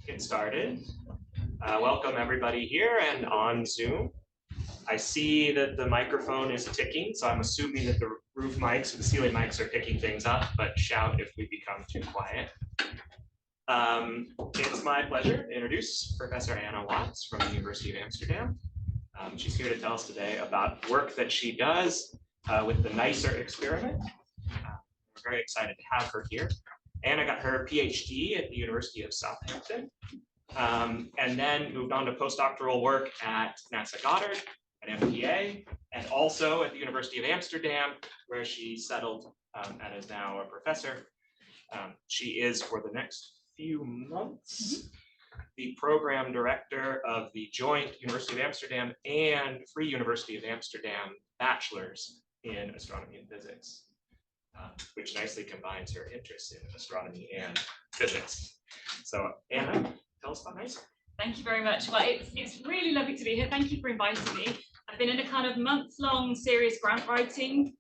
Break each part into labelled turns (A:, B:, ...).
A: get started. Welcome everybody here and on Zoom. I see that the microphone is ticking, so I'm assuming that the roof mics or the ceiling mics are picking things up, but shout if we become too quiet. It's my pleasure to introduce Professor Anna Watts from the University of Amsterdam. She's here to tell us today about work that she does with the NICER experiment. We're very excited to have her here. Anna got her PhD at the University of Southampton, and then moved on to postdoctoral work at NASA Goddard, at MPA, and also at the University of Amsterdam, where she settled and is now a professor. She is, for the next few months, the program director of the joint University of Amsterdam and Free University of Amsterdam bachelors in astronomy and physics, which nicely combines her interests in astronomy and physics. So Anna, tell us about NICER.
B: Thank you very much. Well, it's really lovely to be here. Thank you for inviting me. I've been in a kind of month-long serious grant writing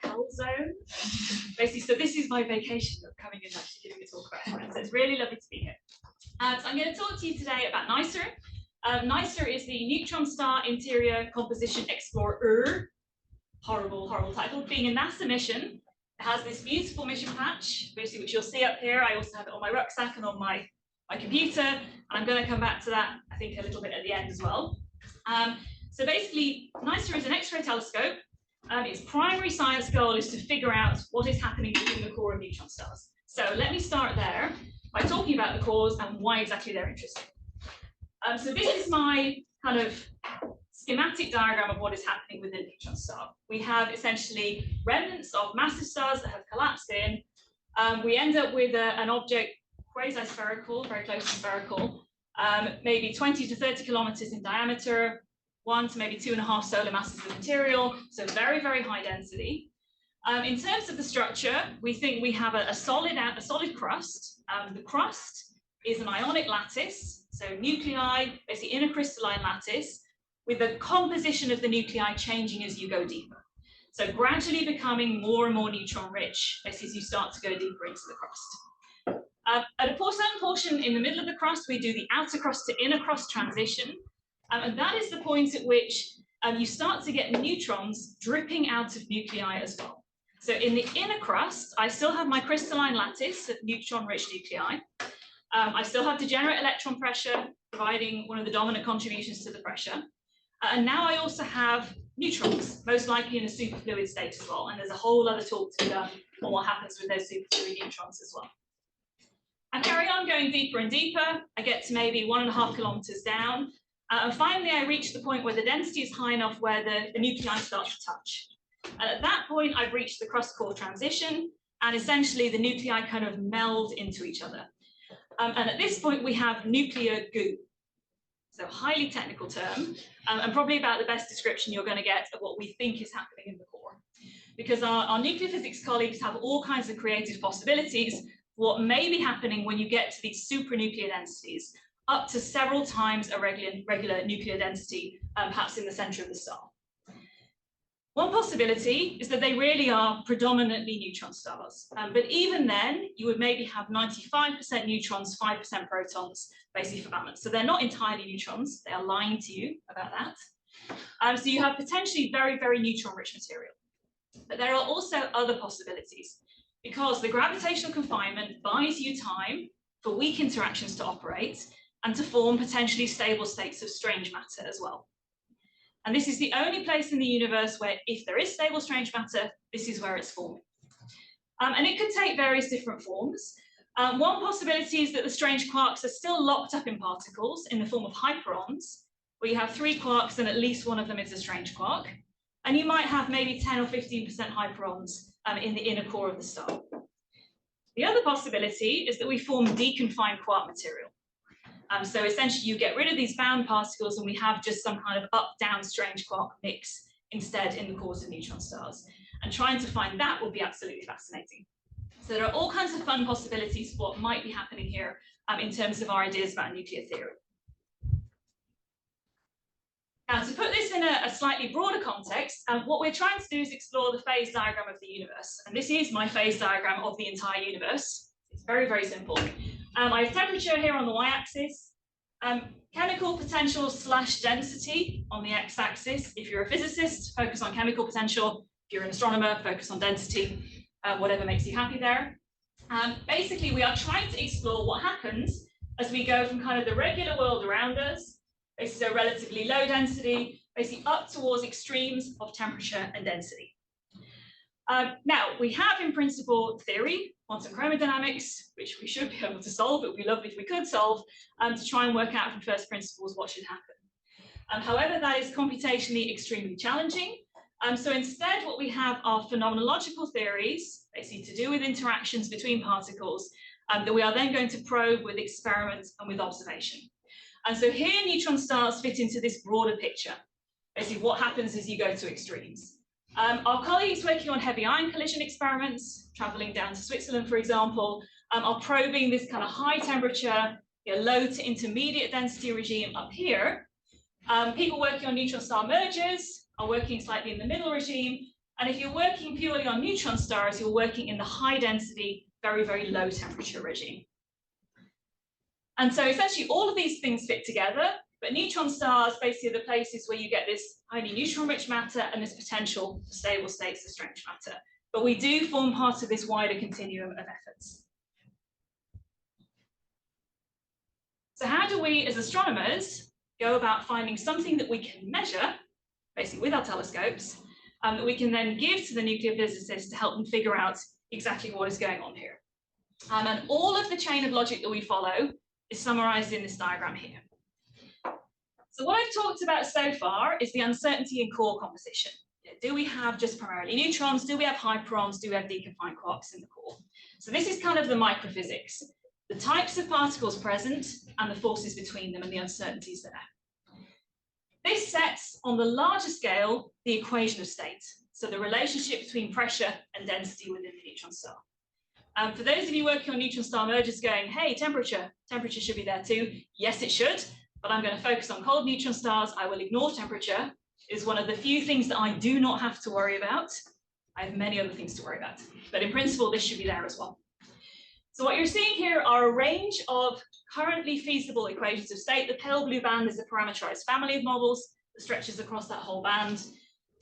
B: hell zone, basically. So this is my vacation of coming in and actually giving a talk about it. So it's really lovely to be here. So I'm going to talk to you today about NICER. NICER is the Neutron Star Interior Composition Explorer. Horrible, horrible title. Being a NASA mission, it has this beautiful mission patch, basically, which you'll see up here. I also have it on my rucksack and on my computer, and I'm going to come back to that, I think, a little bit at the end as well. So basically, NICER is an X-ray telescope. Its primary science goal is to figure out what is happening within the core of neutron stars. So let me start there by talking about the cores and why exactly they're interesting. So this is my kind of schematic diagram of what is happening within a neutron star. We have essentially remnants of massive stars that have collapsed in. We end up with an object quasi-spherical, very close to spherical, maybe 20 to 30 kilometers in diameter, 1 to maybe 2.5 solar masses of material, so very, very high density. In terms of the structure, we think we have a solid crust. The crust is an ionic lattice, so nuclei, basically in a crystalline lattice, with the composition of the nuclei changing as you go deeper. So gradually becoming more and more neutron rich, basically as you start to go deeper into the crust. At a certain portion in the middle of the crust, we do the outer crust to inner crust transition. And that is the point at which you start to get neutrons dripping out of nuclei as well. So in the inner crust, I still have my crystalline lattice of neutron-rich nuclei. I still have degenerate electron pressure, providing one of the dominant contributions to the pressure. And now I also have neutrons, most likely in a superfluid state as well. And there's a whole other talk to be done on what happens with those superfluid neutrons as well. I carry on going deeper and deeper. I get to maybe 1.5 kilometers down. And finally, I reach the point where the density is high enough where the nuclei start to touch. And at that point, I've reached the crust-core transition, and essentially the nuclei kind of meld into each other. And at this point, we have nuclear goo. So highly technical term, and probably about the best description you're going to get of what we think is happening in the core. Because our nuclear physics colleagues have all kinds of creative possibilities for what may be happening when you get to these supranuclear densities, up to several times a regular nuclear density, perhaps in the center of the star. One possibility is that they really are predominantly neutron stars. But even then, you would maybe have 95% neutrons, 5% protons, basically for balance. So they're not entirely neutrons. They are lying to you about that. So you have potentially very, very neutron-rich material. But there are also other possibilities, because the gravitational confinement buys you time for weak interactions to operate and to form potentially stable states of strange matter as well. And this is the only place in the universe where, if there is stable strange matter, this is where it's forming. And it could take various different forms. One possibility is that the strange quarks are still locked up in particles in the form of hyperons, where you have 3 quarks and at least one of them is a strange quark. And you might have maybe 10 or 15% hyperons in the inner core of the star. The other possibility is that we form deconfined quark material. So essentially, you get rid of these bound particles and we have just some kind of up-down strange quark mix instead in the cores of neutron stars. And trying to find that will be absolutely fascinating. So there are all kinds of fun possibilities for what might be happening here in terms of our ideas about nuclear theory. Now, to put this in a slightly broader context, what we're trying to do is explore the phase diagram of the universe. And this is my phase diagram of the entire universe. It's very, very simple. I have temperature here on the y-axis, chemical potential / density on the x-axis. If you're a physicist, focus on chemical potential. If you're an astronomer, focus on density, whatever makes you happy there. Basically, we are trying to explore what happens as we go from kind of the regular world around us, basically so relatively low density, basically up towards extremes of temperature and density. Now, we have in principle theory, quantum chromodynamics, which we should be able to solve. It would be lovely if we could solve, to try and work out from first principles what should happen. However, that is computationally extremely challenging. So instead, what we have are phenomenological theories, basically to do with interactions between particles, that we are then going to probe with experiment and with observation. And so here, neutron stars fit into this broader picture. Basically, what happens as you go to extremes. Our colleagues working on heavy ion collision experiments, traveling down to Switzerland, for example, are probing this kind of high temperature, low to intermediate density regime up here. People working on neutron star mergers are working slightly in the middle regime. And if you're working purely on neutron stars, you're working in the high density, very, very low temperature regime. And so essentially all of these things fit together, but neutron stars basically are the places where you get this highly neutron-rich matter and this potential for stable states of strange matter. But we do form part of this wider continuum of efforts. So how do we, as astronomers, go about finding something that we can measure, basically with our telescopes, that we can then give to the nuclear physicists to help them figure out exactly what is going on here? And all of the chain of logic that we follow is summarized in this diagram here. So what I've talked about so far is the uncertainty in core composition. Do we have just primarily neutrons? Do we have hyperons? Do we have deconfined quarks in the core? So this is kind of the microphysics, the types of particles present and the forces between them and the uncertainties there. This sets on the larger scale the equation of state, so the relationship between pressure and density within the neutron star. For those of you working on neutron star mergers going, hey, temperature should be there too. Yes, it should, but I'm going to focus on cold neutron stars. I will ignore temperature. It's one of the few things that I do not have to worry about. I have many other things to worry about, but in principle, this should be there as well. So what you're seeing here are a range of currently feasible equations of state. The pale blue band is a parameterized family of models that stretches across that whole band,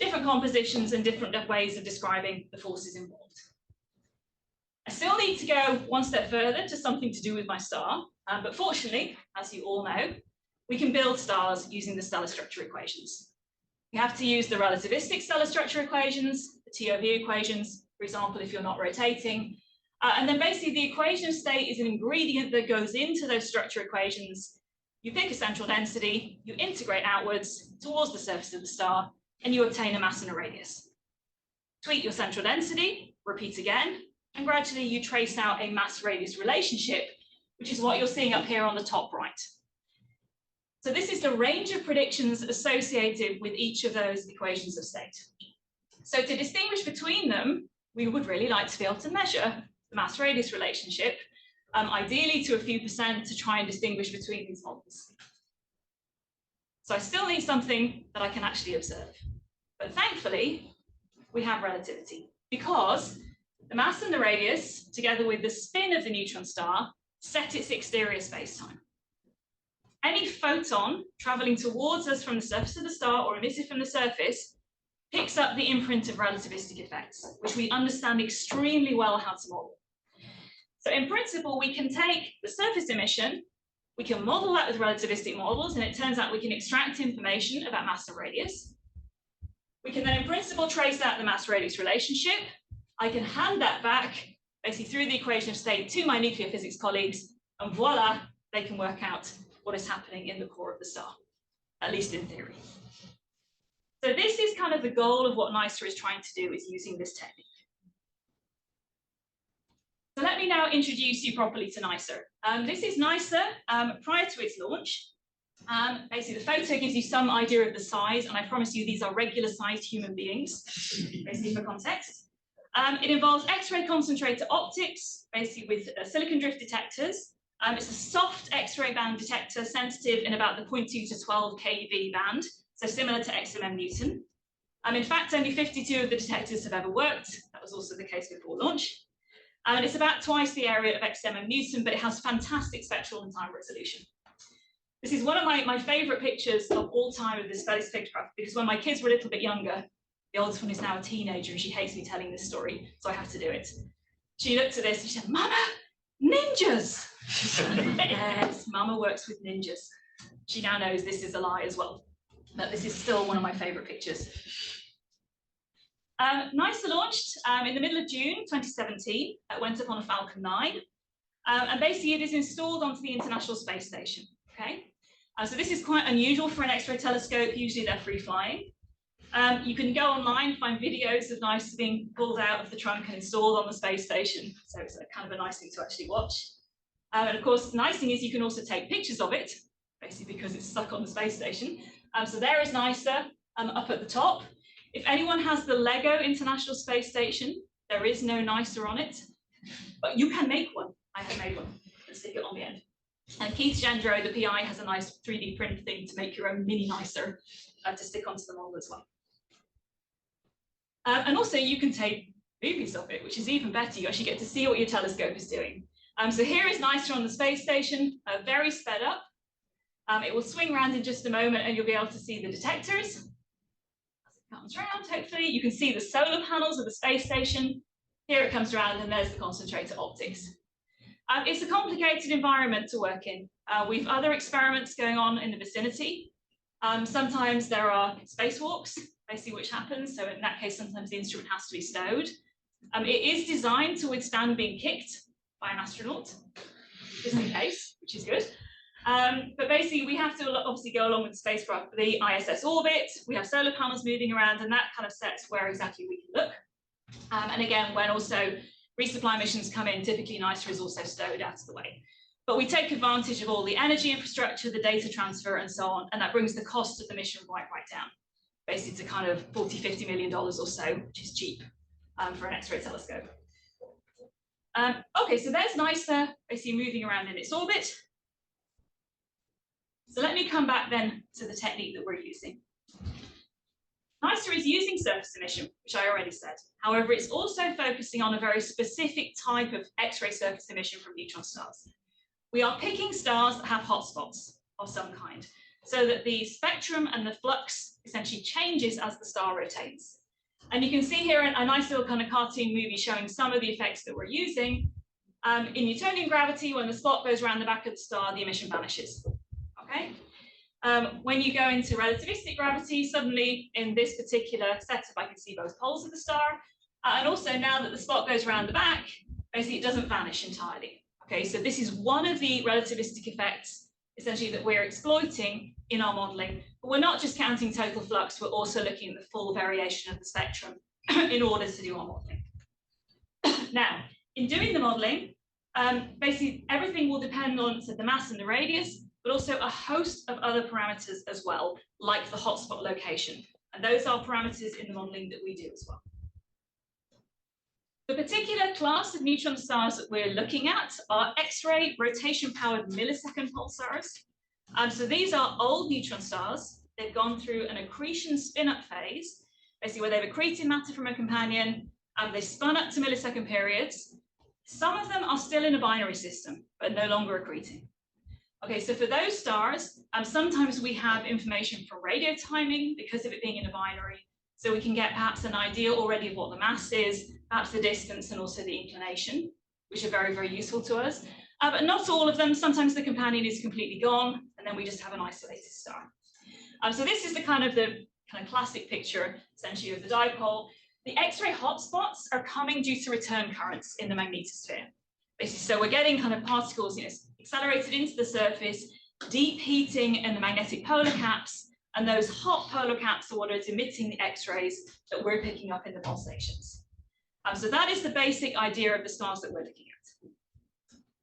B: different compositions and different ways of describing the forces involved. I still need to go one step further to something to do with my star, but fortunately, as you all know, we can build stars using the stellar structure equations. You have to use the relativistic stellar structure equations, the TOV equations, for example, if you're not rotating. And then basically the equation of state is an ingredient that goes into those structure equations. You pick a central density, you integrate outwards towards the surface of the star, and you obtain a mass and a radius. Tweak your central density, repeat again, and gradually you trace out a mass-radius relationship, which is what you're seeing up here on the top right. So this is the range of predictions associated with each of those equations of state. So to distinguish between them, we would really like to be able to measure the mass-radius relationship, ideally to a few percent, to try and distinguish between these models. So I still need something that I can actually observe. But thankfully, we have relativity, because the mass and the radius, together with the spin of the neutron star, set its exterior spacetime. Any photon traveling towards us from the surface of the star or emitted from the surface picks up the imprint of relativistic effects, which we understand extremely well how to model. So in principle, we can take the surface emission, we can model that with relativistic models, and it turns out we can extract information about mass and radius. We can then in principle trace out the mass-radius relationship. I can hand that back, basically through the equation of state, to my nuclear physics colleagues, and voila, they can work out what is happening in the core of the star, at least in theory. So this is kind of the goal of what NICER is trying to do, is using this technique. So let me now introduce you properly to NICER. This is NICER prior to its launch. Basically, the photo gives you some idea of the size, and I promise you these are regular-sized human beings, basically for context. It involves X-ray concentrator optics, basically with silicon drift detectors. It's a soft X-ray band detector, sensitive in about the 0.2 to 12 keV band, so similar to XMM Newton. In fact, only 52 of the detectors have ever worked. That was also the case before launch. And it's about twice the area of XM of Newton, but it has fantastic spectral and time resolution. This is one of my favorite pictures of all time of this spacecraft, because when my kids were a little bit younger, the oldest one is now a teenager and she hates me telling this story, so I have to do it. She looked at this and she said, "Mama, ninjas!" Yes, Mama works with ninjas. She now knows this is a lie as well, but this is still one of my favorite pictures. NASA launched in the middle of June 2017. It went up on a Falcon 9, and basically it is installed onto the International Space Station. Okay, so this is quite unusual for an X-ray telescope. Usually they're free flying. You can go online and find videos of NICE being pulled out of the trunk and installed on the space station. So it's a kind of a nice thing to actually watch. And of course, the nice thing is you can also take pictures of it, basically because it's stuck on the space station. So there is NICE up at the top. If anyone has the Lego International Space Station, there is no NICE on it, but you can make one. I have made one and stick it on the end. And Keith Gendreau, the PI, has a nice 3D print thing to make your own mini NICE to stick onto the model as well. And also you can take movies of it, which is even better. You actually get to see what your telescope is doing. So here is NICE on the space station, very sped up. It will swing around in just a moment and you'll be able to see the detectors. As it comes around, hopefully, you can see the solar panels of the space station. Here it comes around and there's the concentrator optics. It's a complicated environment to work in. We've other experiments going on in the vicinity. Sometimes there are spacewalks, basically which happens. So in that case, sometimes the instrument has to be stowed. It is designed to withstand being kicked by an astronaut, just in case, which is good. But basically, we have to obviously go along with the spacecraft, the ISS orbit. We have solar panels moving around, and that kind of sets where exactly we can look. And again, when also resupply missions come in, typically NICE is also stowed out of the way. But we take advantage of all the energy infrastructure, the data transfer, and so on, and that brings the cost of the mission right down, basically to kind of $40–50 million or so, which is cheap for an X-ray telescope. Okay, so there's NICE basically moving around in its orbit. So let me come back then to the technique that we're using. NICE is using surface emission, which I already said. However, it's also focusing on a very specific type of X-ray surface emission from neutron stars. We are picking stars that have hotspots of some kind, so that the spectrum and the flux essentially changes as the star rotates. And you can see here a nice little kind of cartoon movie showing some of the effects that we're using. In Newtonian gravity, when the spot goes around the back of the star, the emission vanishes. Okay. When you go into relativistic gravity, suddenly in this particular setup, I can see both poles of the star. And also now that the spot goes around the back, basically it doesn't vanish entirely. Okay, so this is one of the relativistic effects, essentially, that we're exploiting in our modeling. But we're not just counting total flux, we're also looking at the full variation of the spectrum in order to do our modeling. Now, in doing the modeling, basically everything will depend on the mass and the radius, but also a host of other parameters as well, like the hotspot location. And those are parameters in the modeling that we do as well. The particular class of neutron stars that we're looking at are X-ray rotation-powered millisecond pulsars. So these are old neutron stars. They've gone through an accretion spin-up phase, basically where they've accreted matter from a companion, and they spun up to millisecond periods. Some of them are still in a binary system, but no longer accreting. Okay, so for those stars, sometimes we have information from radio timing because of it being in a binary. So we can get perhaps an idea already of what the mass is, perhaps the distance and also the inclination, which are very, very useful to us. But not all of them. Sometimes the companion is completely gone, and then we just have an isolated star. So this is the kind of classic picture, essentially, of the dipole. The X-ray hotspots are coming due to return currents in the magnetosphere. Basically, so we're getting kind of particles, accelerated into the surface, deep heating in the magnetic polar caps, and those hot polar caps are what are emitting the X-rays that we're picking up in the pulsations. So that is the basic idea of the stars that we're looking at.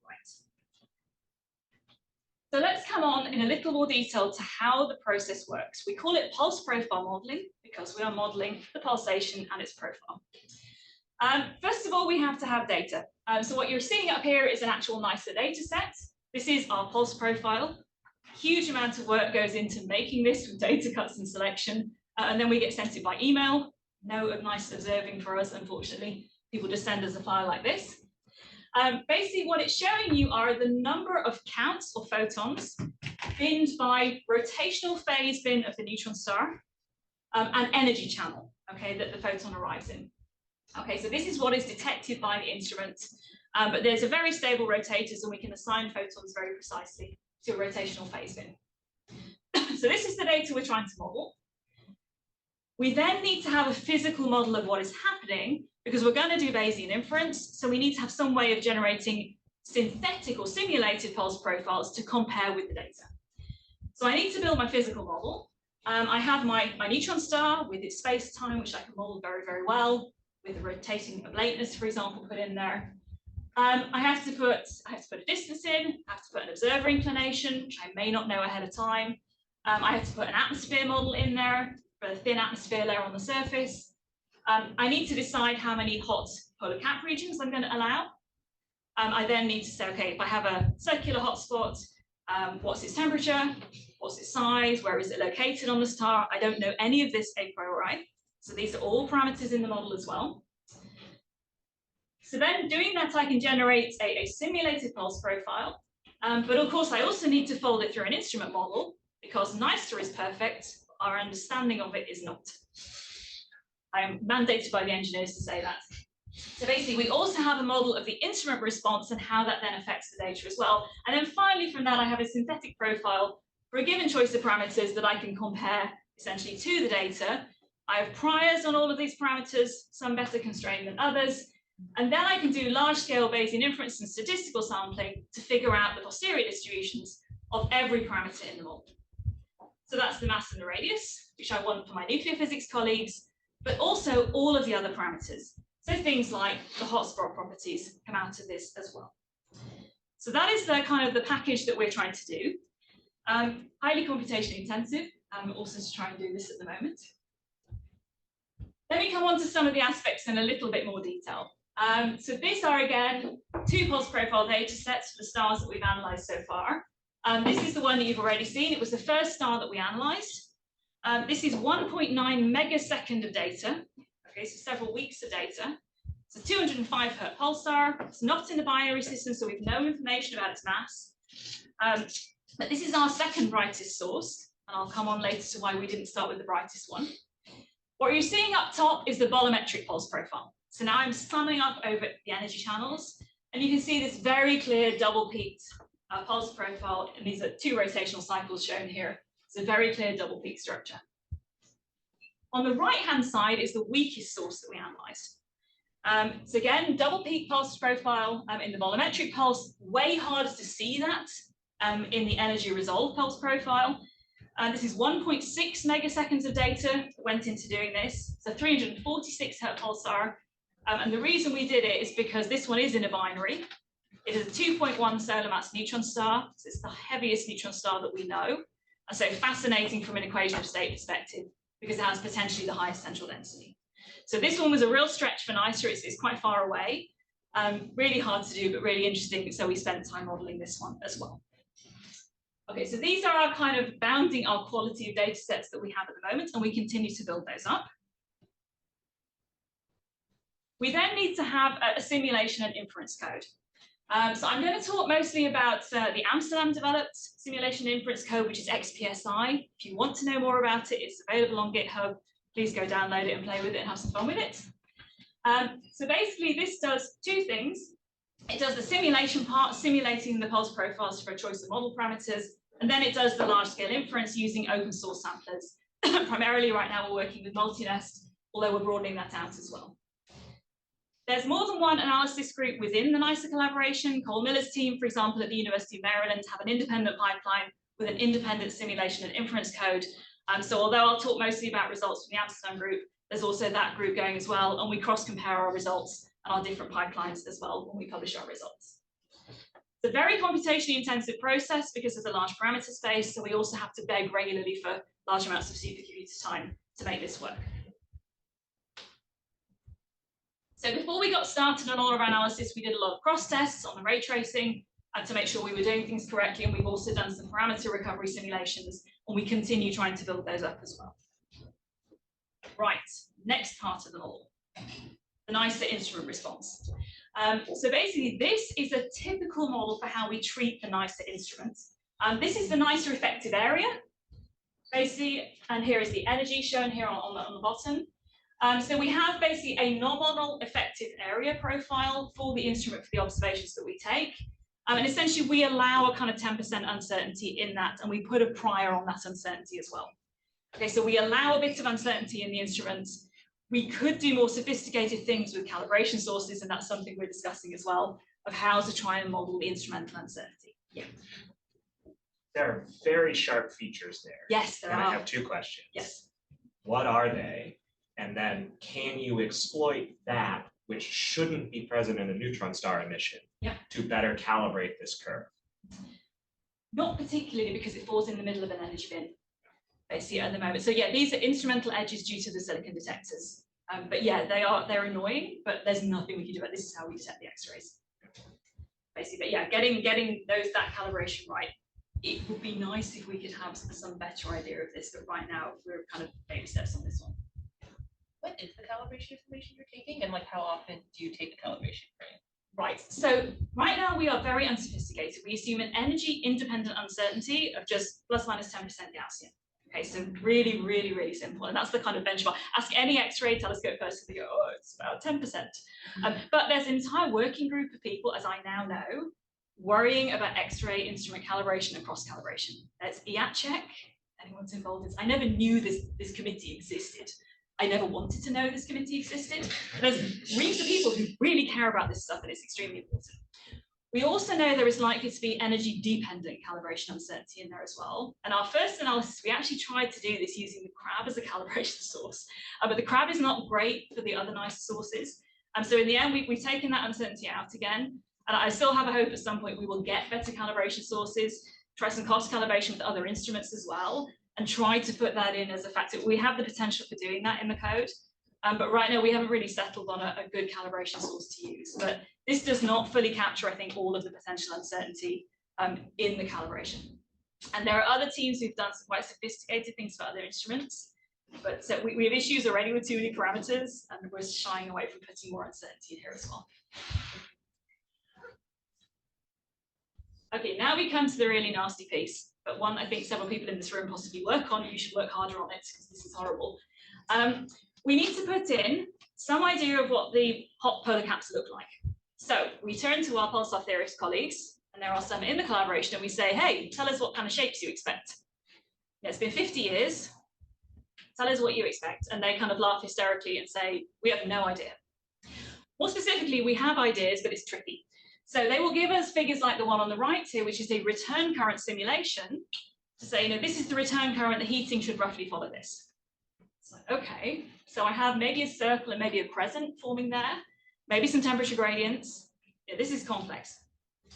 B: Right. So let's come on in a little more detail to how the process works. We call it pulse profile modeling because we are modeling the pulsation and its profile. First of all, we have to have data. So what you're seeing up here is an actual NICE data set. This is our pulse profile. Huge amount of work goes into making this with data cuts and selection, and then we get sent it by email. No NICE observing for us, unfortunately. People just send us a file like this. Basically, what it's showing you are the number of counts or photons binned by rotational phase bin of the neutron star and energy channel, okay, that the photon arrives in. Okay, so this is what is detected by the instrument, but there's a very stable rotators and we can assign photons very precisely to a rotational phase bin. So this is the data we're trying to model. We then need to have a physical model of what is happening because we're going to do Bayesian inference, so we need to have some way of generating synthetic or simulated pulse profiles to compare with the data. So I need to build my physical model. I have my neutron star with its space-time, which I can model very, very well, with the rotating of lateness, for example, put in there. I have to put a distance in, I have to put an observer inclination, which I may not know ahead of time. I have to put an atmosphere model in there for a thin atmosphere layer on the surface. I need to decide how many hot polar cap regions I'm going to allow. I then need to say, okay, if I have a circular hotspot, what's its temperature? What's its size? Where is it located on the star? I don't know any of this a priori. So these are all parameters in the model as well. So then doing that, I can generate a simulated pulse profile. But of course, I also need to fold it through an instrument model because NICER is perfect. Our understanding of it is not. I am mandated by the engineers to say that. So basically, we also have a model of the instrument response and how that then affects the data as well. And then finally, from that, I have a synthetic profile for a given choice of parameters that I can compare essentially to the data. I have priors on all of these parameters, some better constrained than others. And then I can do large-scale Bayesian inference and statistical sampling to figure out the posterior distributions of every parameter in the model. So that's the mass and the radius, which I want for my nuclear physics colleagues, but also all of the other parameters. So things like the hotspot properties come out of this as well. So that is the kind of the package that we're trying to do. Highly computationally intensive, also to try and do this at the moment. Let me come on to some of the aspects in a little bit more detail. So these are, again, two pulse profile data sets for the stars that we've analyzed so far. This is the one that you've already seen. It was the first star that we analyzed. This is 1.9 megasecond of data. Okay, so several weeks of data. It's a 205 Hz pulsar. It's not in the binary system, so we've no information about its mass. But this is our second brightest source, and I'll come on later to why we didn't start with the brightest one. What you're seeing up top is the bolometric pulse profile. So now I'm summing up over the energy channels, and you can see this very clear double-peaked pulse profile, and these are two rotational cycles shown here. It's a very clear double-peak structure. On the right-hand side is the weakest source that we analyzed. So again, double-peak pulse profile in the bolometric pulse, way harder to see that in the energy resolved pulse profile. This is 1.6 megaseconds of data that went into doing this. So 346 Hz pulsar. And the reason we did it is because this one is in a binary. It is a 2.1 solar mass neutron star. So it's the heaviest neutron star that we know. And so fascinating from an equation of state perspective because it has potentially the highest central density. So this one was a real stretch for NICER. It's quite far away. Really hard to do, but really interesting. So we spent time modeling this one as well. Okay, so these are our kind of bounding our quality of data sets that we have at the moment, and we continue to build those up. We then need to have a simulation and inference code. So I'm going to talk mostly about the Amsterdam developed simulation and inference code, which is XPSI. If you want to know more about it, it's available on GitHub. Please go download it and play with it and have some fun with it. So basically, this does two things. It does the simulation part, simulating the pulse profiles for a choice of model parameters, and then it does the large-scale inference using open source samplers. Primarily right now, we're working with Multinest, although we're broadening that out as well. There's more than one analysis group within the NICER collaboration. Cole Miller's team, for example, at the University of Maryland, have an independent pipeline with an independent simulation and inference code. So although I'll talk mostly about results from the Amsterdam group, there's also that group going as well, and we cross-compare our results and our different pipelines as well when we publish our results. It's a very computationally intensive process because there's a large parameter space, so we also have to beg regularly for large amounts of supercomputer time to make this work. So before we got started on all of our analysis, we did a lot of cross tests on the ray tracing to make sure we were doing things correctly, and we've also done some parameter recovery simulations, and we continue trying to build those up as well. Right, next part of the model. the NICER instrument response. So basically, this is a typical model for how we treat the NICER instruments. This is the NICER effective area, basically, and here is the energy shown here on the bottom. So we have basically a nominal effective area profile for the instrument for the observations that we take. And essentially, we allow a kind of 10% uncertainty in that, and we put a prior on that uncertainty as well. Okay, so we allow a bit of uncertainty in the instruments. We could do more sophisticated things with calibration sources, and that's something we're discussing as well, of how to try and model the instrumental uncertainty. Yeah.
A: There are very sharp features there.
B: Yes, there
A: and
B: are.
A: I have two questions.
B: Yes.
A: What are they? And then can you exploit that, which shouldn't be present in a neutron star emission, to better calibrate this curve?
B: Not particularly, because it falls in the middle of an energy bin, basically, at the moment. So yeah, these are instrumental edges due to the silicon detectors. But yeah, they're annoying, but there's nothing we can do about it. This is how we detect the X-rays. Basically, but yeah, getting that calibration right. It would be nice if we could have some better idea of this, but right now we're kind of baby steps on this one.
C: What is the calibration information you're taking, and like how often do you take the calibration frame?
B: Right, so right now we are very unsophisticated. We assume an energy independent uncertainty of just plus minus 10% Gaussian. Okay, so really, really, really simple. And that's the kind of benchmark. Ask any X-ray telescope person, they go, oh, it's about 10%. But there's an entire working group of people, as I now know, worrying about X-ray instrument calibration and cross calibration. That's IACHEC. Anyone's involved in this? I never knew this committee existed. I never wanted to know this committee existed. There's reams of people who really care about this stuff, and it's extremely important. We also know there is likely to be energy-dependent calibration uncertainty in there as well. And our first analysis, we actually tried to do this using the crab as a calibration source, but the crab is not great for the other nice sources. So in the end, we've taken that uncertainty out again. And I still have a hope at some point we will get better calibration sources, try some cost calibration with other instruments as well, and try to put that in as a factor. We have the potential for doing that in the code, but right now we haven't really settled on a good calibration source to use. But this does not fully capture, I think, all of the potential uncertainty in the calibration. And there are other teams who've done some quite sophisticated things for other instruments, but so we have issues already with too many parameters, and we're shying away from putting more uncertainty in here as well. Okay, now we come to the really nasty piece, but one I think several people in this room possibly work on. You should work harder on it because this is horrible. We need to put in some idea of what the hot polar caps look like. So we turn to our pulsar theorist colleagues, and there are some in the collaboration, and we say, hey, tell us what kind of shapes you expect. It's been 50 years. Tell us what you expect. And they kind of laugh hysterically and say, we have no idea. More specifically, we have ideas, but it's tricky. So they will give us figures like the one on the right here, which is a return current simulation to say, this is the return current, the heating should roughly follow this. It's like, okay, so I have maybe a circle and maybe a crescent forming there, maybe some temperature gradients. Yeah, this is complex,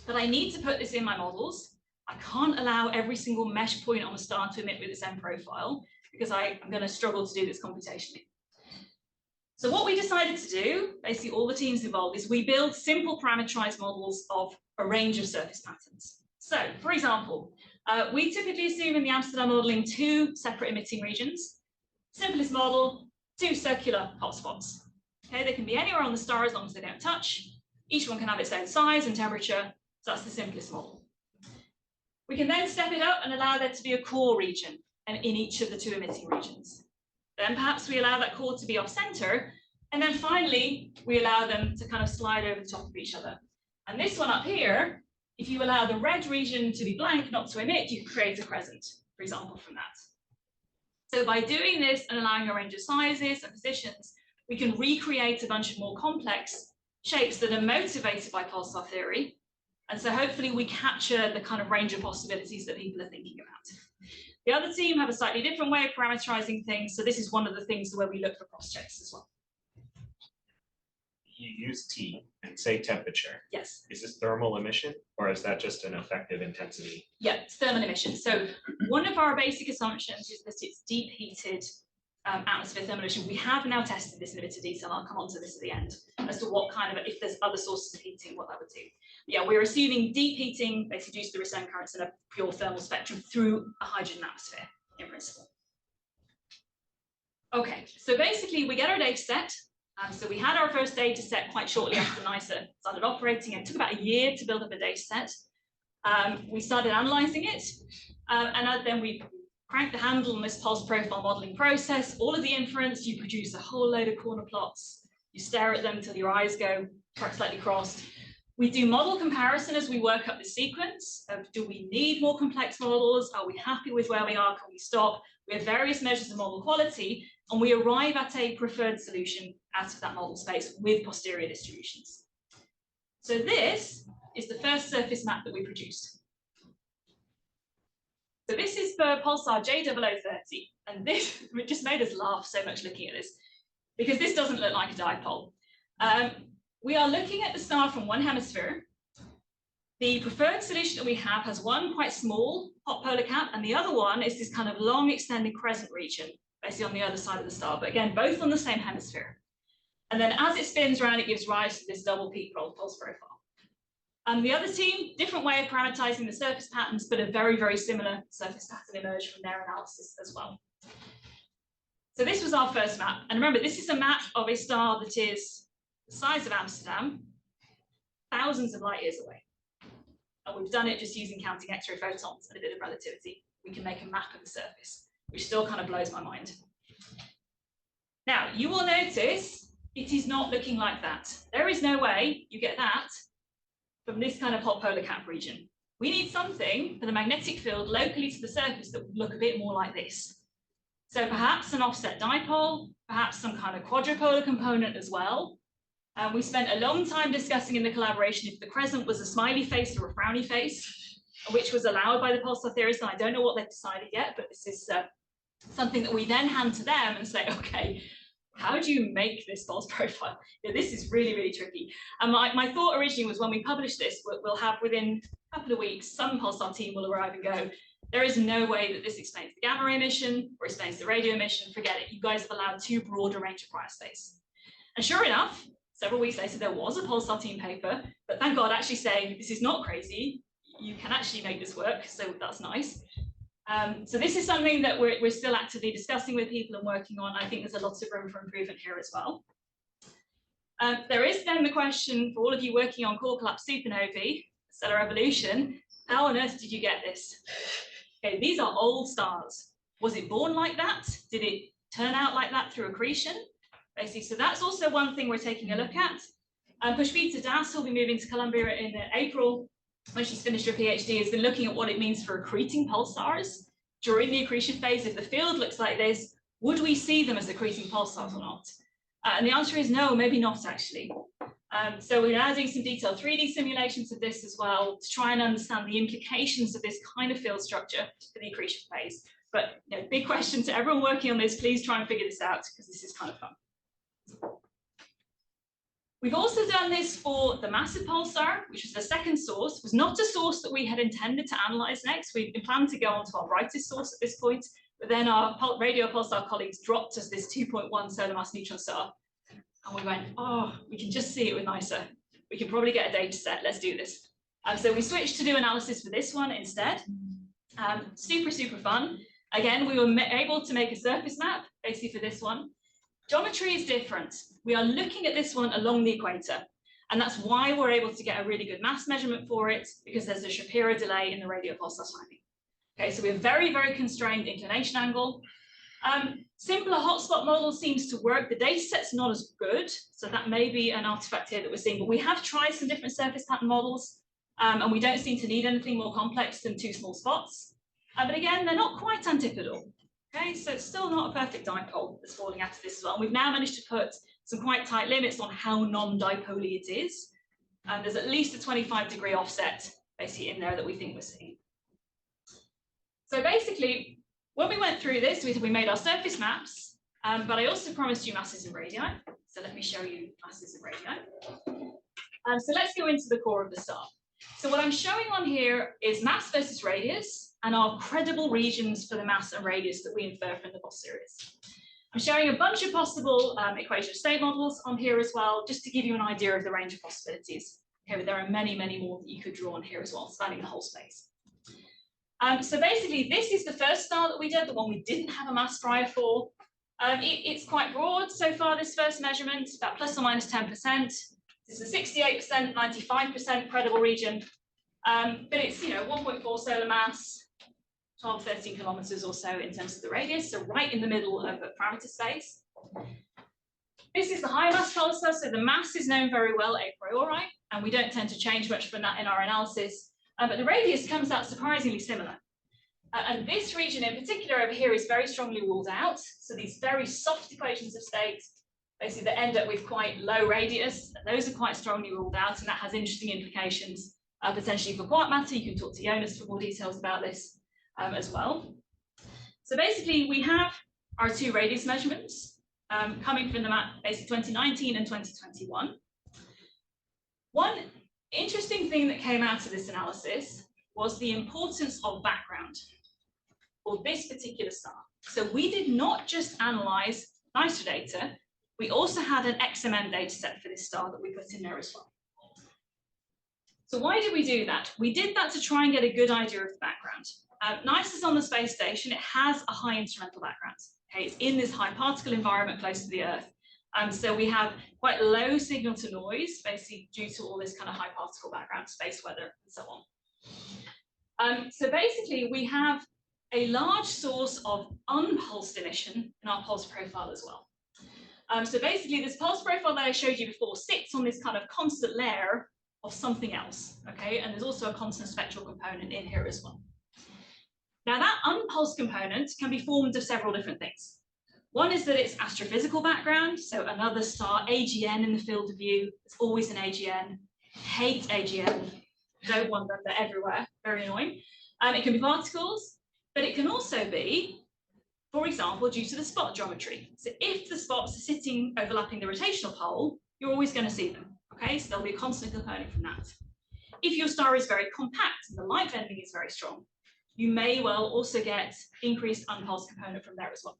B: but I need to put this in my models. I can't allow every single mesh point on a star to emit with its own profile because I'm going to struggle to do this computationally. So what we decided to do, basically all the teams involved, is we build simple parameterized models of a range of surface patterns. So, for example, we typically assume in the Amsterdam modeling 2 separate emitting regions. Simplest model, 2 circular hotspots. Okay, they can be anywhere on the star as long as they don't touch. Each one can have its own size and temperature, so that's the simplest model. We can then step it up and allow there to be a core region in each of the 2 emitting regions. Then perhaps we allow that core to be off center. And then finally, we allow them to kind of slide over the top of each other. And this one up here, if you allow the red region to be blank, not to emit, you can create a crescent, for example, from that. So by doing this and allowing a range of sizes and positions, we can recreate a bunch of more complex shapes that are motivated by pulsar theory. And so hopefully we capture the kind of range of possibilities that people are thinking about. The other team have a slightly different way of parameterizing things. So this is one of the things where we look for cross checks as well.
A: You use T and say temperature.
B: Yes.
A: Is this thermal emission, or is that just an effective intensity?
B: Yeah, it's thermal emission. So one of our basic assumptions is that it's deep heated atmosphere thermal emission. We have now tested this in a bit of detail. I'll come on to this at the end as to what kind of, if there's other sources of heating, what that would do. Yeah, we're assuming deep heating basically due to the return currents in a pure thermal spectrum through a hydrogen atmosphere in principle. Okay, so basically we get our data set So we had our first data set quite shortly after NICER started operating. It took about a year to build up a data set. We started analyzing it, and then we cranked the handle on this pulse profile modeling process. All of the inference, you produce a whole load of corner plots. You stare at them until your eyes go slightly crossed. We do model comparison as we work up the sequence of, do we need more complex models? Are we happy with where we are? Can we stop? We have various measures of model quality, and we arrive at a preferred solution out of that model space with posterior distributions. So this is the first surface map that we produced. So this is for pulsar J0030, and this just made us laugh so much looking at this, because this doesn't look like a dipole. We are looking at the star from one hemisphere. The preferred solution that we have has one quite small hot polar cap, and the other one is this kind of long extended crescent region, basically on the other side of the star, but again, both on the same hemisphere. And then as it spins around, it gives rise to this double peak pulse profile. The other team, different way of parameterizing the surface patterns, but a very, very similar surface pattern emerged from their analysis as well. So this was our first map. And remember, this is a map of a star that is the size of Amsterdam, thousands of light years away. And we've done it just using counting X-ray photons and a bit of relativity. We can make a map of the surface, which still kind of blows my mind. Now, you will notice it is not looking like that. There is no way you get that from this kind of hot polar cap region. We need something for the magnetic field locally to the surface that would look a bit more like this. So perhaps an offset dipole, perhaps some kind of quadrupolar component as well. We spent a long time discussing in the collaboration if the crescent was a smiley face or a frowny face, which was allowed by the pulsar theorists, and I don't know what they've decided yet, but this is something that we then hand to them and say, okay, how do you make this pulse profile? Yeah, this is really, really tricky. And my thought originally was when we publish this, we'll have within a couple of weeks, some pulsar team will arrive and go, there is no way that this explains the gamma ray emission or explains the radio emission. Forget it. You guys have allowed too broad a range of prior space. And sure enough, several weeks later, there was a pulsar team paper, but thank God actually saying, this is not crazy. You can actually make this work. So that's nice. So this is something that we're still actively discussing with people and working on. I think there's a lot of room for improvement here as well. There is then the question for all of you working on core collapse supernovae, stellar evolution, how on earth did you get this? Okay, these are old stars. Was it born like that? Did it turn out like that through accretion? Basically, so that's also one thing we're taking a look at. Pushpita Das will be moving to Columbia in April when she's finished her PhD, has been looking at what it means for accreting pulsars during the accretion phase. If the field looks like this, would we see them as accreting pulsars or not? And the answer is no, maybe not actually. So we're now doing some detailed 3D simulations of this as well to try and understand the implications of this kind of field structure for the accretion phase. But you know, big question to everyone working on this, please try and figure this out because this is kind of fun. We've also done this for the massive pulsar, which was the second source. It was not a source that we had intended to analyze next. We'd been planning to go on to our brightest source at this point, but then our radio pulsar colleagues dropped us this 2.1 solar mass neutron star. And we went, oh, we can just see it with NICER. We can probably get a data set, let's do this. So we switched to do analysis for this one instead. Super, super fun. Again, we were able to make a surface map, basically for this one. Geometry is different. We are looking at this one along the equator. And that's why we're able to get a really good mass measurement for it, because there's a Shapiro delay in the radio pulsar timing. Okay, so we have very, very constrained inclination angle. Simpler hotspot model seems to work. The data set's not as good, so that may be an artifact here that we're seeing, but we have tried some different surface pattern models, and we don't seem to need anything more complex than two small spots. But again, they're not quite antipodal. Okay, so it's still not a perfect dipole that's falling out of this as well. And we've now managed to put some quite tight limits on how non-dipoly it is. And there's at least a 25-degree offset basically in there that we think we're seeing. So basically, when we went through this, we made our surface maps, but I also promised you masses and radii. So let me show you masses and radii. So let's go into the core of the star. So what I'm showing on here is mass versus radius and our credible regions for the mass and radius that we infer from the Boss series. I'm showing a bunch of possible equation of state models on here as well, just to give you an idea of the range of possibilities. Okay, but there are many, many more that you could draw on here as well, spanning the whole space. So basically, this is the first star that we did, the one we didn't have a mass prior for. It's quite broad so far, this first measurement, about plus or minus 10%. This is a 68%, 95% credible region. But it's, 1.4 solar mass, 12, 13 kilometers or so in terms of the radius, so right in the middle of a parameter space. This is the high mass pulsar, so the mass is known very well a priori, and we don't tend to change much from that in our analysis. But the radius comes out surprisingly similar. And this region in particular over here is very strongly ruled out. So these very soft equations of state, basically that end up with quite low radius, those are quite strongly ruled out, and that has interesting implications potentially for quark matter. You can talk to Jonas for more details about this as well. So basically we have our two radius measurements coming from the map, basically 2019 and 2021. One interesting thing that came out of this analysis was the importance of background for this particular star. So we did not just analyze NICER data, we also had an XMM data set for this star that we put in there as well. So why did we do that? We did that to try and get a good idea of the background. NICER is on the space station, it has a high instrumental background. Okay, it's in this high particle environment close to the Earth. So we have quite low signal to noise, basically due to all this kind of high particle background, space weather, and so on. So basically we have a large source of unpulsed emission in our pulse profile as well. So basically this pulse profile that I showed you before sits on this kind of constant layer of something else, okay? And there's also a constant spectral component in here as well. Now that unpulsed component can be formed of several different things. One is that it's astrophysical background, so another star, AGN in the field of view, it's always an AGN. Hate AGN, don't want them, they're everywhere, very annoying. It can be particles, but it can also be, for example, due to the spot geometry. So if the spots are sitting overlapping the rotational pole, you're always going to see them, okay? So there'll be a constant component from that. If your star is very compact and the light bending is very strong, you may well also get increased unpulsed component from there as well.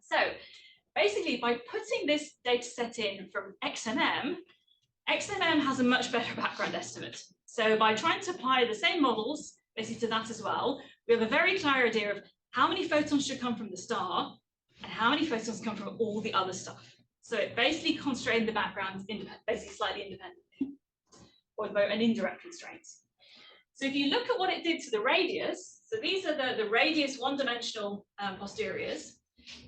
B: So basically by putting this data set in from XMM, XMM has a much better background estimate. So by trying to apply the same models basically to that as well, we have a very clear idea of how many photons should come from the star and how many photons come from all the other stuff. So it basically constrained the background basically slightly independently, or an indirect constraint. So if you look at what it did to the radius, so these are the radius one-dimensional posteriors.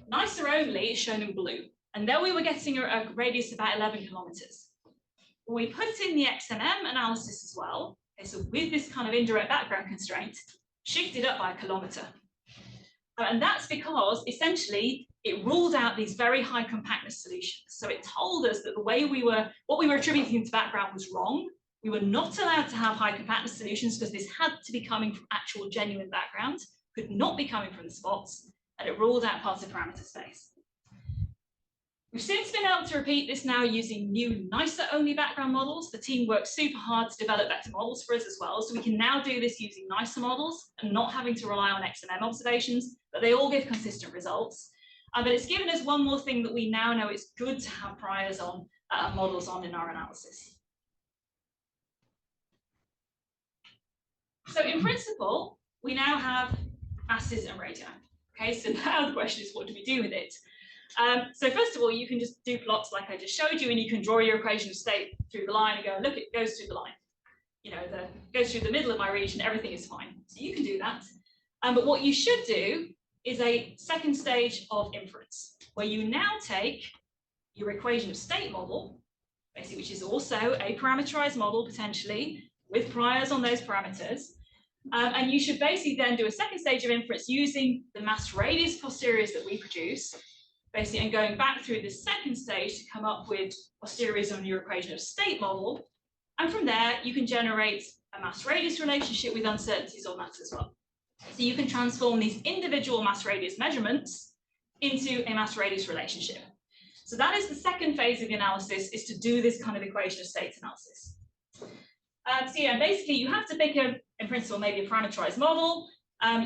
B: NICER only is shown in blue, and there we were getting a radius about 11 kilometers. When we put in the XMM analysis as well, okay, so with this kind of indirect background constraint, shifted up by a kilometer. And that's because essentially it ruled out these very high compactness solutions. So it told us that the way what we were attributing to background was wrong. We were not allowed to have high compactness solutions because this had to be coming from actual genuine background, could not be coming from the spots, and it ruled out parts of parameter space. We've since been able to repeat this now using new NICER-only background models. The team worked super hard to develop better models for us as well, so we can now do this using NICER models and not having to rely on XMM observations, but they all give consistent results. But it's given us one more thing that we now know it's good to have priors on, models on in our analysis. So in principle, we now have masses and radii. Okay, so now the question is, what do we do with it? So first of all, you can just do plots like I just showed you, and you can draw your equation of state through the line and go, look, it goes through the line. Goes through the middle of my region, everything is fine. So you can do that. But what you should do is a second stage of inference, where you now take your equation of state model, basically, which is also a parameterized model potentially, with priors on those parameters. And you should basically then do a second stage of inference using the mass radius posteriors that we produce, basically, and going back through the second stage to come up with posteriors on your equation of state model. And from there, you can generate a mass radius relationship with uncertainties on that as well. So you can transform these individual mass radius measurements into a mass radius relationship. So that is the second phase of the analysis, is to do this kind of equation of states analysis. So yeah, basically you have to pick in principle, maybe a parameterized model.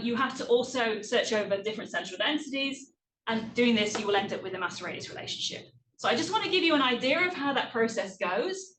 B: You have to also search over different central densities, and doing this, you will end up with a mass radius relationship. So I just want to give you an idea of how that process goes.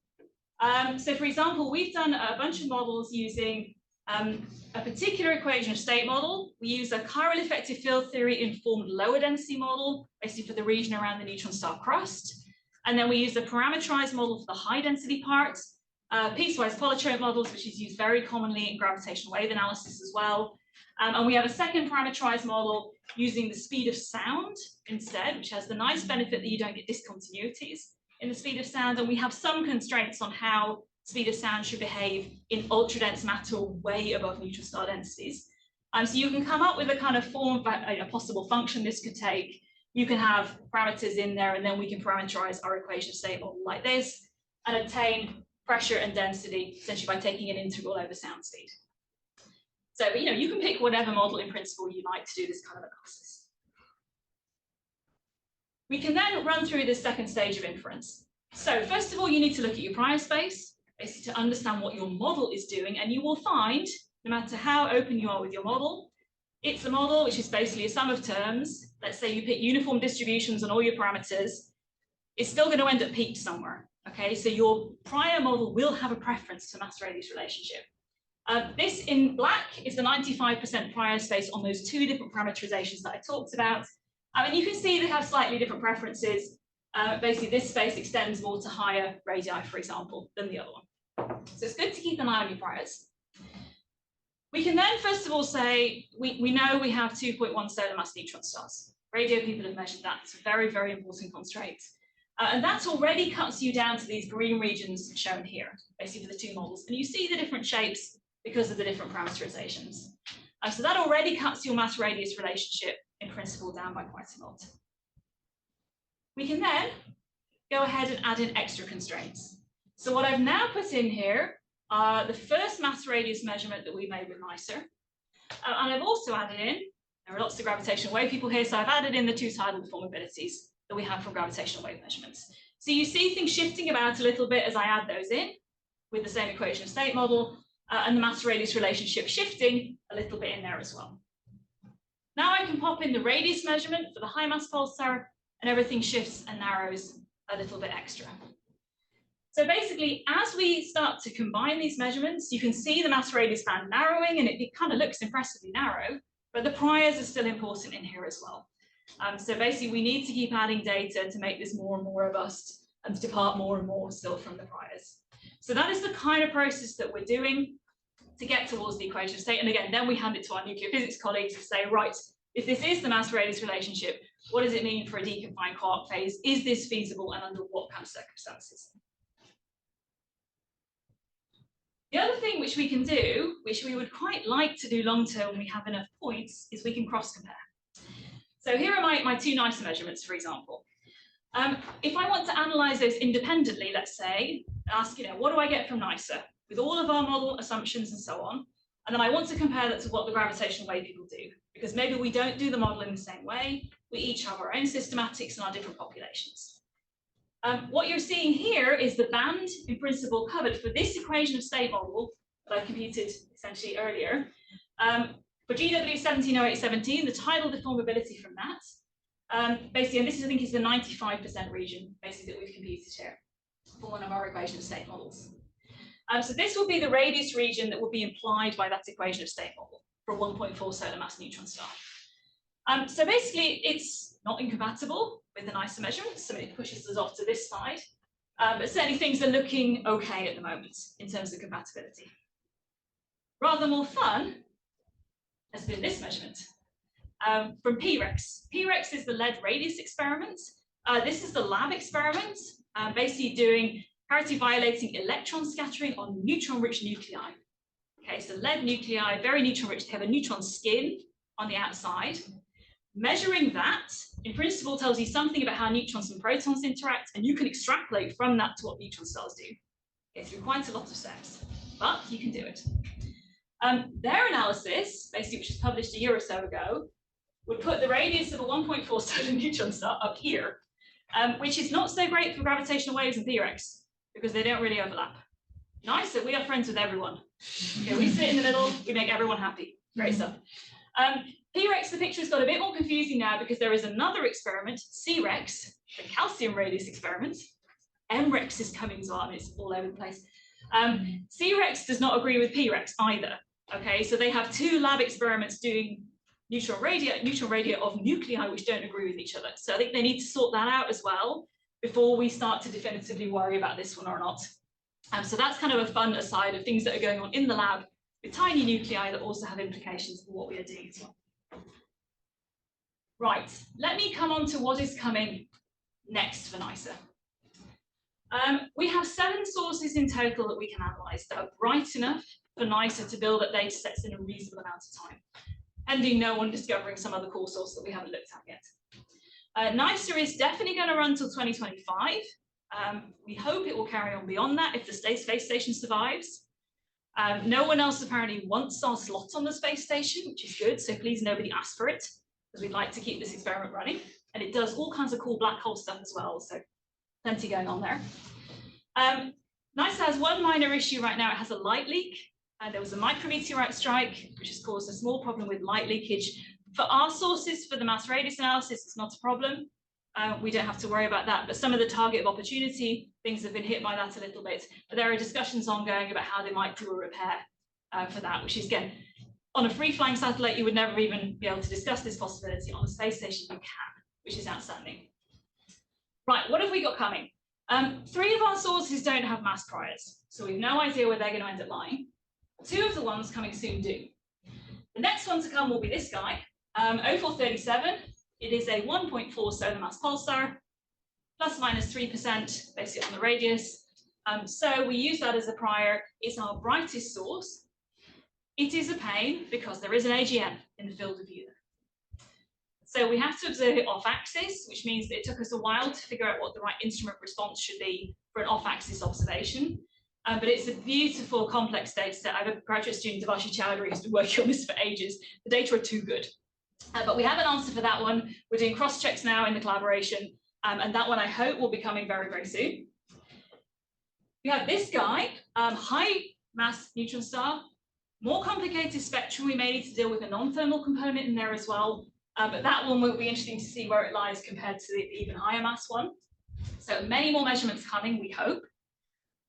B: So for example, we've done a bunch of models using A particular equation of state model, we use a chiral effective field theory informed lower density model, basically for the region around the neutron star crust. And then we use the parameterized model for the high density parts, piecewise polytrope models, which is used very commonly in gravitational wave analysis as well. And we have a second parameterized model using the speed of sound instead, which has the nice benefit that you don't get discontinuities in the speed of sound. And we have some constraints on how speed of sound should behave in ultra-dense matter way above neutron star densities. So you can come up with a kind of form of a possible function this could take. You can have parameters in there, and then we can parameterize our equation of state model like this and obtain pressure and density essentially by taking an integral over sound speed. So, you can pick whatever model in principle you like to do this kind of analysis. We can then run through this second stage of inference. So first of all, you need to look at your prior space, basically to understand what your model is doing, and you will find, no matter how open you are with your model, it's a model which is basically a sum of terms. Let's say you pick uniform distributions on all your parameters, it's still going to end up peaked somewhere. Okay, so your prior model will have a preference to mass radius relationship. This in black is the 95% prior space on those two different parameterizations that I talked about. And you can see they have slightly different preferences. Basically, this space extends more to higher radii, for example, than the other one. So it's good to keep an eye on your priors. We can then, first of all, say, we know we have 2.1 solar mass neutron stars. Radio people have measured that. It's a very, very important constraint. And that already cuts you down to these green regions shown here, basically for the two models. And you see the different shapes because of the different parameterizations. So that already cuts your mass radius relationship in principle down by quite a lot. We can then go ahead and add in extra constraints. So what I've now put in here are the first mass radius measurement that we made with NICER. And I've also added in, there are lots of gravitational wave people here, so I've added in the two tidal deformabilities that we have from gravitational wave measurements. So you see things shifting about a little bit as I add those in with the same equation of state model, and the mass radius relationship shifting a little bit in there as well. Now I can pop in the radius measurement for the high mass pulsar, and everything shifts and narrows a little bit extra. So basically, as we start to combine these measurements, you can see the mass radius band narrowing, and it kind of looks impressively narrow, but the priors are still important in here as well. So basically, we need to keep adding data to make this more and more robust and to depart more and more still from the priors. So that is the kind of process that we're doing to get towards the equation of state. And again, then we hand it to our nuclear physics colleagues to say, right, if this is the mass radius relationship, what does it mean for a deconfined quark phase? Is this feasible, and under what kind of circumstances? The other thing which we can do, which we would quite like to do long term when we have enough points, is we can cross compare. So here are my two NICER measurements, for example. If I want to analyze those independently, let's say, ask, what do I get from NICER with all of our model assumptions and so on, and then I want to compare that to what the gravitational wave people do, because maybe we don't do the model in the same way. We each have our own systematics and our different populations. What you're seeing here is the band, in principle, covered for this equation of state model that I computed essentially earlier. For GW 170817, the tidal deformability from that, basically, and this is, I think, is the 95% region, basically, that we've computed here for one of our equation of state models. So this will be the radius region that will be implied by that equation of state model for a 1.4 solar mass neutron star. So basically, it's not incompatible with the NICER measurements, so it pushes us off to this side. But certainly things are looking okay at the moment in terms of compatibility. Rather more fun has been this measurement from PREX. PREX is the lead radius experiment. This is the lab experiment, basically doing parity violating electron scattering on neutron-rich nuclei. Okay, so lead nuclei, very neutron-rich, they have a neutron skin on the outside. Measuring that, in principle, tells you something about how neutrons and protons interact, and you can extrapolate from that to what neutron stars do. Okay, through quite a lot of steps, but you can do it. Their analysis, basically, which was published a year or so ago, would put the radius of a 1.4 solar neutron star up here, which is not so great for gravitational waves and PREX, because they don't really overlap. NICER, we are friends with everyone. Okay, we sit in the middle, we make everyone happy. Great stuff. PREX, the picture has got a bit more confusing now because there is another experiment, CREX, the calcium radius experiment. MREX is coming as well, I mean, it's all over the place. CREX does not agree with PREX either. Okay, so they have 2 lab experiments doing neutron radio of nuclei which don't agree with each other. So I think they need to sort that out as well before we start to definitively worry about this one or not. So that's kind of a fun aside of things that are going on in the lab with tiny nuclei that also have implications for what we are doing as well. Right, let me come on to what is coming next for NICER. We have 7 sources in total that we can analyse that are bright enough for NICER to build up data sets in a reasonable amount of time, pending no one discovering some other core source that we haven't looked at yet. NICER is definitely going to run until 2025. We hope it will carry on beyond that if the space station survives. No one else apparently wants our slot on the space station, which is good, so please nobody ask for it, because we'd like to keep this experiment running. And it does all kinds of cool black hole stuff as well, so plenty going on there. NICER has one minor issue right now. It has a light leak. There was a micrometeorite strike, which has caused a small problem with light leakage. For our sources, for the mass radius analysis, it's not a problem. We don't have to worry about that, but some of the target of opportunity, things have been hit by that a little bit. But there are discussions ongoing about how they might do a repair for that, which is, again, on a free-flying satellite, you would never even be able to discuss this possibility. On a space station, you can, which is outstanding. Right, what have we got coming? 3 of our sources don't have mass priors, so we have no idea where they're going to end up lying. 2 of the ones coming soon do. The next one to come will be this guy, 0437. It is a 1.4 solar mass pulsar, plus minus 3% basically on the radius. So we use that as a prior. It's our brightest source. It is a pain because there is an AGN in the field of view. So we have to observe it off-axis, which means that it took us a while to figure out what the right instrument response should be for an off-axis observation. But it's a beautiful, complex data set. I have a graduate student, Devashi Chowdhury, who's been working on this for ages. The data are too good. But we have an answer for that one. We're doing cross-checks now in the collaboration, and that one I hope will be coming very, very soon. We have this guy, high mass neutron star, more complicated spectrum. We may need to deal with a non-thermal component in there as well, but that one will be interesting to see where it lies compared to the even higher mass one. So many more measurements coming, we hope,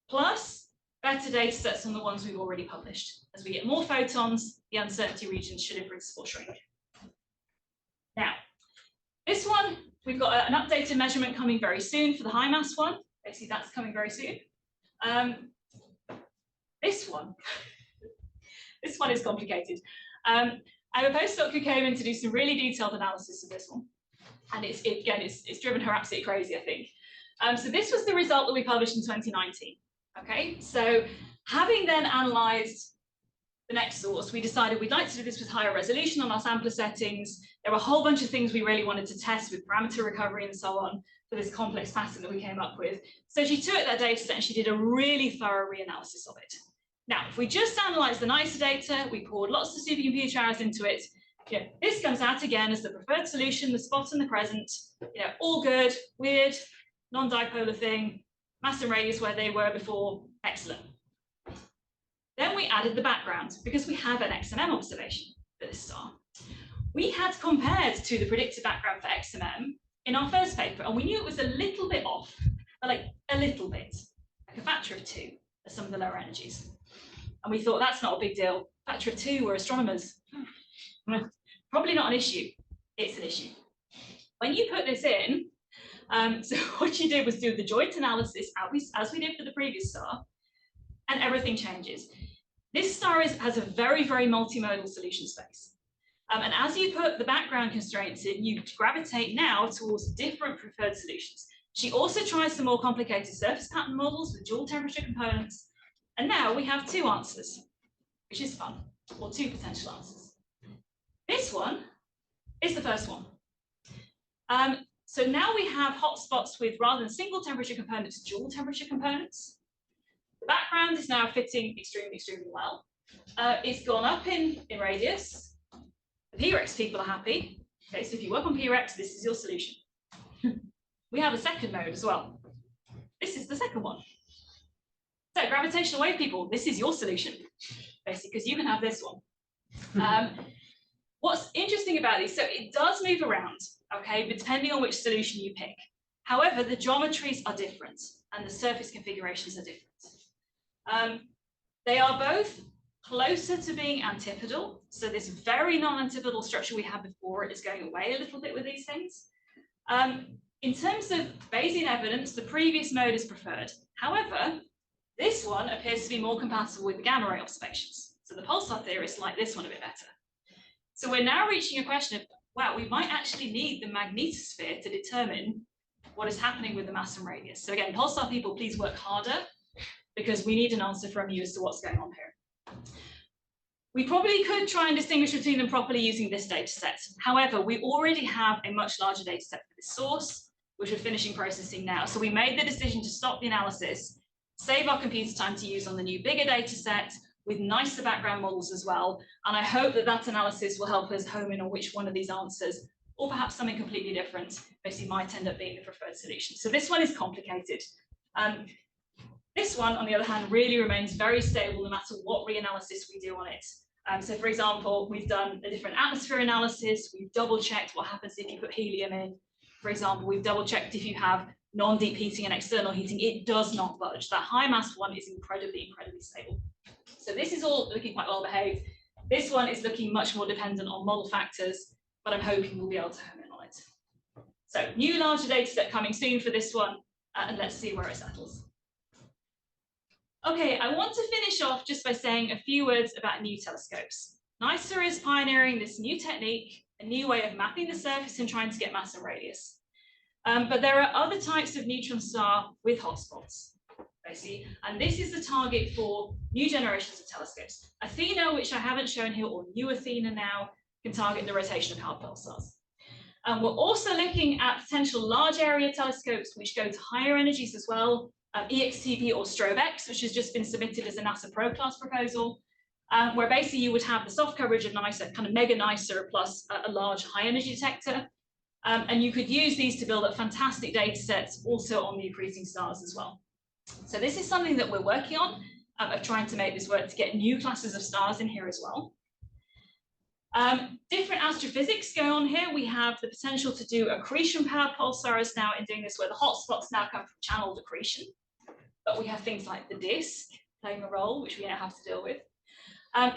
B: plus better data sets on the ones we've already published. As we get more photons, the uncertainty regions should in principle shrink. Now, this one, we've got an updated measurement coming very soon for the high mass one. Basically, that's coming very soon. This one is complicated. I have a postdoc who came in to do some really detailed analysis of this one. And it's driven her absolutely crazy, I think. So this was the result that we published in 2019. Okay, so having then analyzed the next source, we decided we'd like to do this with higher resolution on our sampler settings. There were a whole bunch of things we really wanted to test with parameter recovery and so on for this complex pattern that we came up with. So she took that data set and she did a really thorough reanalysis of it. Now, if we just analyze the NICER data, we poured lots of supercomputer hours into it, this comes out again as the preferred solution, the spot and the crescent, all good, weird, non-dipolar thing, mass and radius where they were before, excellent. Then we added the background because we have an XMM observation for this star. We had compared to the predicted background for XMM in our first paper, and we knew it was a little bit off, like a little bit, like a factor of 2 at some of the lower energies. And we thought that's not a big deal. Factor of 2, we're astronomers. Probably not an issue. It's an issue. When you put this in, so what you did was do the joint analysis as we did for the previous star, and everything changes. This star has a very, very multimodal solution space. And as you put the background constraints in, you gravitate now towards different preferred solutions. She also tries some more complicated surface pattern models with dual temperature components. And now we have 2 answers, which is fun, or 2 potential answers. This one is the first one. So now we have hotspots with, rather than single temperature components, dual temperature components. The background is now fitting extremely, extremely well. It's gone up in radius. The PREX people are happy. Okay, so if you work on PREX, this is your solution. We have a second mode as well. This is the second one. So gravitational wave people, this is your solution, basically, because you can have this one. What's interesting about these, so it does move around, okay, but depending on which solution you pick. However, the geometries are different and the surface configurations are different. They are both closer to being antipodal. So this very non-antipodal structure we had before is going away a little bit with these things. In terms of Bayesian evidence, the previous mode is preferred. However, this one appears to be more compatible with the gamma ray observations. So the pulsar theorists like this one a bit better. So we're now reaching a question of, wow, we might actually need the magnetosphere to determine what is happening with the mass and radius. So again, pulsar people, please work harder because we need an answer from you as to what's going on here. We probably could try and distinguish between them properly using this data set. However, we already have a much larger data set for this source, which we're finishing processing now. So we made the decision to stop the analysis, save our computer time to use on the new bigger data set with nicer background models as well. And I hope that that analysis will help us home in on which one of these answers, or perhaps something completely different, basically might end up being the preferred solution. So this one is complicated. This one, on the other hand, really remains very stable no matter what reanalysis we do on it. So for example, we've done a different atmosphere analysis, we've double checked what happens if you put helium in. For example, we've double checked if you have non-deep heating and external heating, it does not budge. That high mass one is incredibly, incredibly stable. So this is all looking quite well behaved. This one is looking much more dependent on model factors, but I'm hoping we'll be able to home in on it. So new larger data set coming soon for this one, and let's see where it settles. Okay, I want to finish off just by saying a few words about new telescopes. NICER is pioneering this new technique, a new way of mapping the surface and trying to get mass and radius. But there are other types of neutron star with hotspots, basically, and this is the target for new generations of telescopes. Athena, which I haven't shown here, or new Athena now, can target the rotation of hard pulsars. We're also looking at potential large area telescopes which go to higher energies as well, EXTP or StrobeX, which has just been submitted as a NASA Pro class proposal, where basically you would have the soft coverage of NICER, kind of mega NICER plus a large high energy detector. And you could use these to build up fantastic data sets also on the accreting stars as well. So this is something that we're working on, of trying to make this work to get new classes of stars in here as well. Different astrophysics going on here. We have the potential to do accretion powered pulsars now in doing this, where the hotspots now come from channeled accretion. But we have things like the disk playing a role, which we now have to deal with.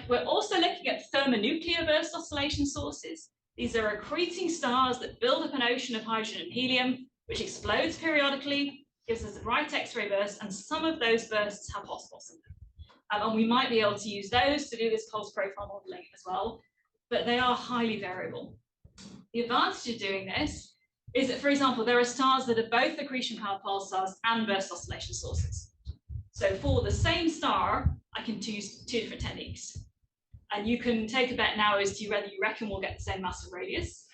B: We're also looking at thermonuclear burst oscillation sources. These are accreting stars that build up an ocean of hydrogen and helium, which explodes periodically, gives us a bright X-ray burst, and some of those bursts have hotspots in them. And we might be able to use those to do this pulse profile modeling as well, but they are highly variable. The advantage of doing this is that, for example, there are stars that are both accretion-powered pulsars and burst oscillation sources. So for the same star, I can choose two different techniques. And you can take a bet now as to whether you reckon we'll get the same mass and radius.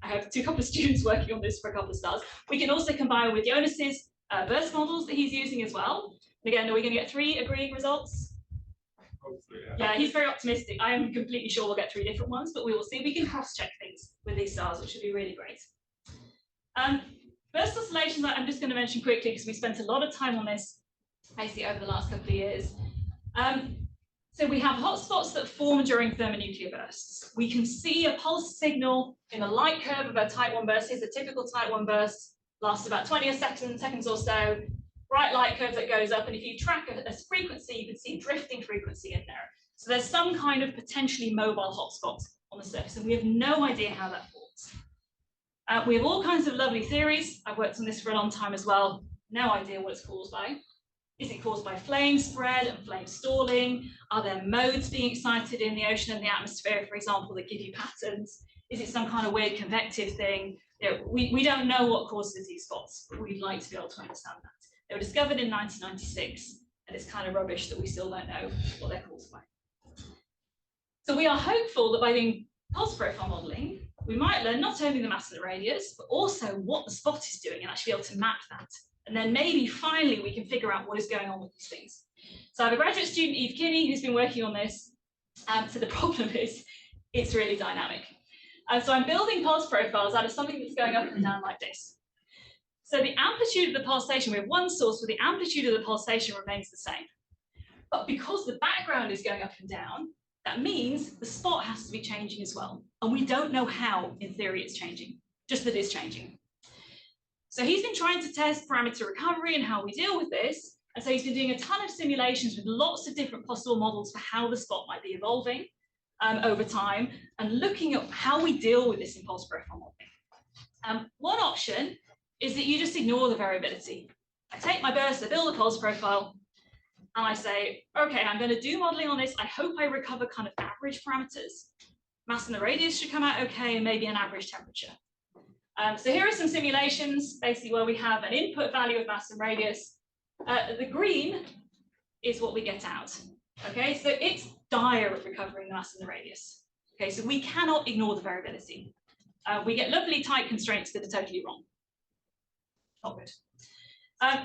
B: I have a couple of students working on this for a couple of stars. We can also combine with Jonas's burst models that he's using as well. And again, are we going to get 3 agreeing results?
A: Hopefully,
B: yeah, he's very optimistic. I am completely sure we'll get 3 different ones, but we will see. We can cross-check things with these stars, which would be really great. Burst oscillations, I'm just going to mention quickly because we spent a lot of time on this basically over the last couple of years. So we have hotspots that form during thermonuclear bursts. We can see a pulse signal in a light curve of a type 1 burst. Here's a typical type 1 burst, lasts about 20 seconds or so. Bright light curve that goes up, and if you track a frequency, you can see drifting frequency in there. So there's some kind of potentially mobile hotspot on the surface, and we have no idea how that forms. We have all kinds of lovely theories. I've worked on this for a long time as well. No idea what it's caused by. Is it caused by flame spread and flame stalling? Are there modes being excited in the ocean and the atmosphere, for example, that give you patterns? Is it some kind of weird convective thing? You know, we don't know what causes these spots, but we'd like to be able to understand that. They were discovered in 1996, and it's kind of rubbish that we still don't know what they're caused by. So we are hopeful that by doing pulse profile modeling, we might learn not only the mass and the radius, but also what the spot is doing and actually be able to map that. And then maybe finally we can figure out what is going on with these things. So I have a graduate student, Eve Kinney, who's been working on this. So the problem is it's really dynamic. So I'm building pulse profiles out of something that's going up and down like this. So the amplitude of the pulsation, we have one source where the amplitude of the pulsation remains the same. But because the background is going up and down, that means the spot has to be changing as well. And we don't know how, in theory, it's changing, just that it's changing. So he's been trying to test parameter recovery and how we deal with this. And so he's been doing a ton of simulations with lots of different possible models for how the spot might be evolving over time, and looking at how we deal with this impulse profile modeling. One option is that you just ignore the variability. I take my burst, I build a pulse profile, and I say, okay, I'm going to do modeling on this. I hope I recover kind of average parameters. Mass and the radius should come out okay, and maybe an average temperature. So here are some simulations, basically where we have an input value of mass and radius. The green is what we get out. Okay, so it's dire at recovering the mass and the radius. Okay, so we cannot ignore the variability. We get lovely tight constraints that are totally wrong. Not good.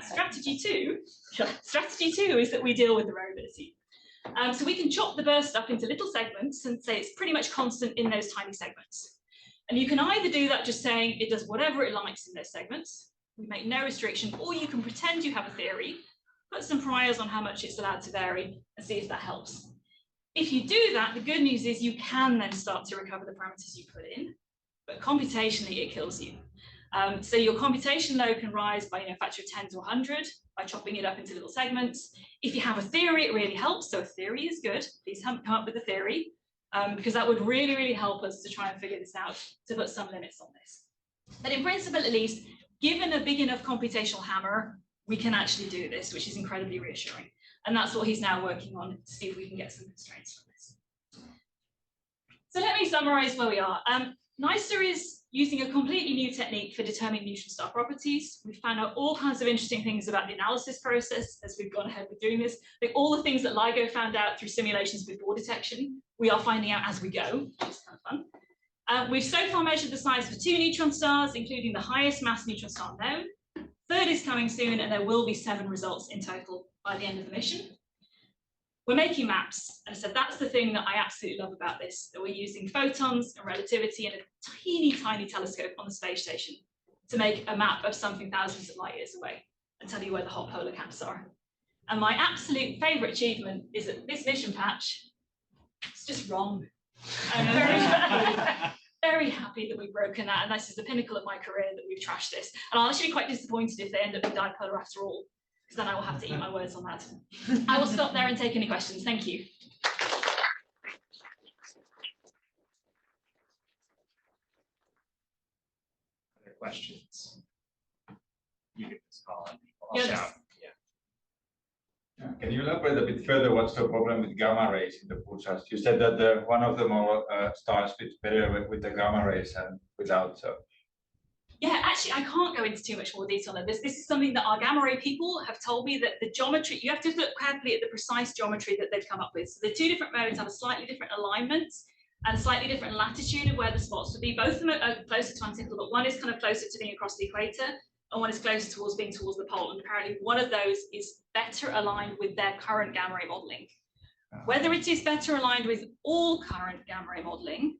B: Strategy two is that we deal with the variability. So we can chop the burst up into little segments and say it's pretty much constant in those tiny segments. And you can either do that just saying it does whatever it likes in those segments, we make no restriction, or you can pretend you have a theory, put some priors on how much it's allowed to vary, and see if that helps. If you do that, the good news is you can then start to recover the parameters you put in, but computationally it kills you. So your computation load can rise by a factor of 10 to 100 by chopping it up into little segments. If you have a theory, it really helps. So a theory is good. Please come up with a theory, because that would really, really help us to try and figure this out, to put some limits on this. But in principle, at least, given a big enough computational hammer, we can actually do this, which is incredibly reassuring. And that's what he's now working on, to see if we can get some constraints from this. So let me summarize where we are. NICER is using a completely new technique for determining neutron star properties. We found out all kinds of interesting things about the analysis process as we've gone ahead with doing this. Like all the things that LIGO found out through simulations before detection, we are finding out as we go, which is kind of fun. We've so far measured the size for 2 neutron stars, including the highest mass neutron star known. Third is coming soon, and there will be 7 results in total by the end of the mission. We're making maps, and so that's the thing that I absolutely love about this, that we're using photons and relativity and a teeny tiny telescope on the space station to make a map of something thousands of light years away and tell you where the hot polar caps are. And my absolute favorite achievement is that this mission patch is just wrong. I'm very happy that we've broken that, and this is the pinnacle of my career that we've trashed this. And I'll actually be quite disappointed if they end up being dipolar after all, because then I will have to eat my words on that. I will stop there and take any questions. Thank you.
A: Other questions? You can just call on people.
B: Yeah,
A: I'll shout. Yeah.
D: Can you elaborate a bit further? What's the problem with gamma rays in the pulsars? You said that one of the more stars fits better with the gamma rays and without.
B: Yeah, actually, I can't go into too much more detail on this. This is something that our gamma ray people have told me, that the geometry, you have to look carefully at the precise geometry that they've come up with. So the 2 different modes have a slightly different alignment and a slightly different latitude of where the spots would be. Both of them are closer to anticicle, but one is kind of closer to being across the equator, and one is closer towards being towards the pole. And apparently one of those is better aligned with their current gamma ray modeling. Whether it is better aligned with all current gamma ray modeling,